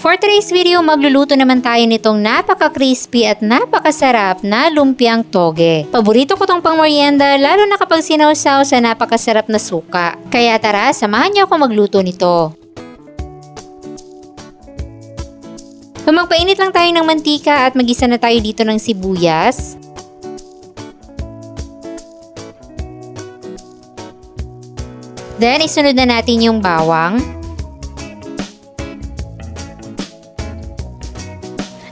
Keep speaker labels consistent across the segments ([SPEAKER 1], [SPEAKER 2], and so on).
[SPEAKER 1] For today's video, magluluto naman tayo nitong napaka-crispy at napakasarap na lumpiang toge. Paborito ko tong pangmerienda lalo na kapag sinawsaw sa napakasarap na suka. Kaya tara, samahan niyo ako magluto nito. Magpainit lang tayo ng mantika at magisa na tayo dito ng sibuyas. Then, isunod na natin yung bawang.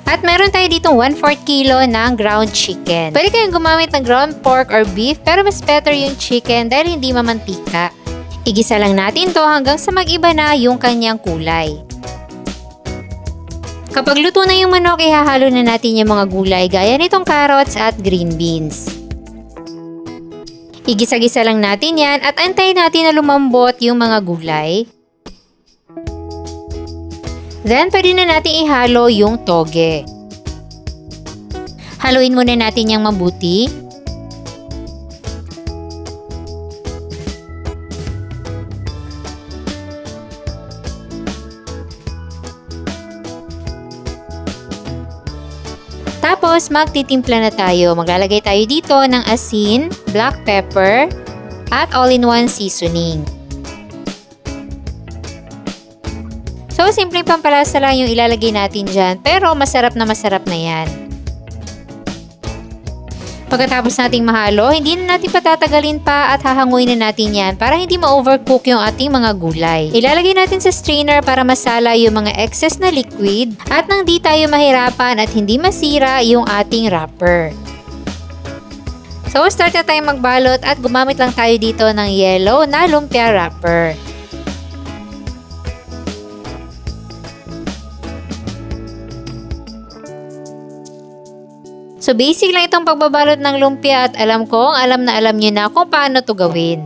[SPEAKER 1] At meron tayo ditong 1/4 kilo ng ground chicken. Pwede kayong gumamit ng ground pork or beef pero mas better yung chicken dahil hindi mamantika. Igisa lang natin to hanggang sa mag-iba na yung kanyang kulay. Kapag luto na yung manok, ihahalo na natin yung mga gulay gaya nitong carrots at green beans. Igisa-gisa lang natin yan at antayin natin na lumambot yung mga gulay. Then, pwede na natin ihalo yung toge. Haluin muna natin yung mabuti. Tapos, magtitimpla na tayo. Maglalagay tayo dito ng asin, black pepper, at all-in-one seasoning. So, simpleng pampalasa lang yung ilalagay natin dyan, pero masarap na yan. Pagkatapos nating mahalo, hindi na natin patatagalin pa at hahanguin na natin yan para hindi ma-overcook yung ating mga gulay. Ilalagay natin sa strainer para masala yung mga excess na liquid at nang di tayo mahirapan at hindi masira yung ating wrapper. So, start na tayong magbalot at gumamit lang tayo dito ng yellow na lumpia wrapper. So basic lang itong pagbabalot ng lumpia at alam na alam niyo na kung paano to gawin.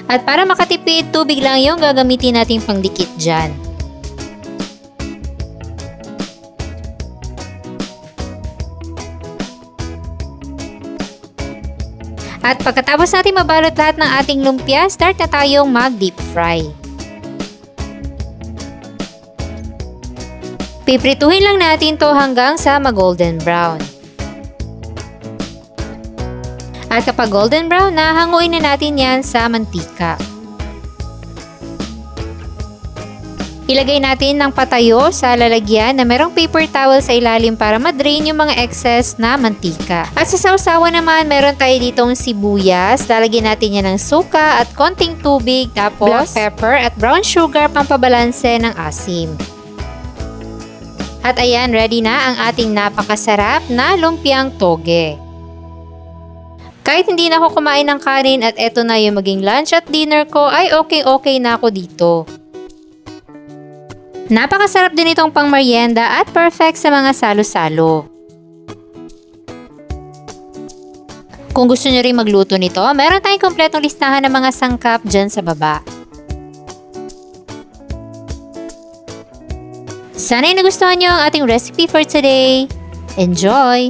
[SPEAKER 1] At para makatipid, tubig lang yung gagamitin nating pangdikit dyan. At pagkatapos natin mabalot lahat ng ating lumpia, start na tayong mag-deep fry. Piprituhin lang natin to hanggang sa mag-golden brown. At kapag golden brown na, hanguin na natin yan sa mantika. Ilagay natin ng patayo sa lalagyan na merong paper towel sa ilalim para ma-drain yung mga excess na mantika. At sa sausawan naman, meron tayo ditong sibuyas. Lalagyan natin yan ng suka at konting tubig, tapos black pepper at brown sugar pampabalanse ng asim. At ayan, ready na ang ating napakasarap na lumpiang toge. Kahit hindi na ako kumain ng kanin at eto na yung maging lunch at dinner ko, ay okay na ako dito. Napakasarap din itong pangmerienda at perfect sa mga salo-salo. Kung gusto nyo rin magluto nito, meron tayong kompletong listahan ng mga sangkap dyan sa baba. Sana'y nagustuhan nyo ang ating recipe for today. Enjoy!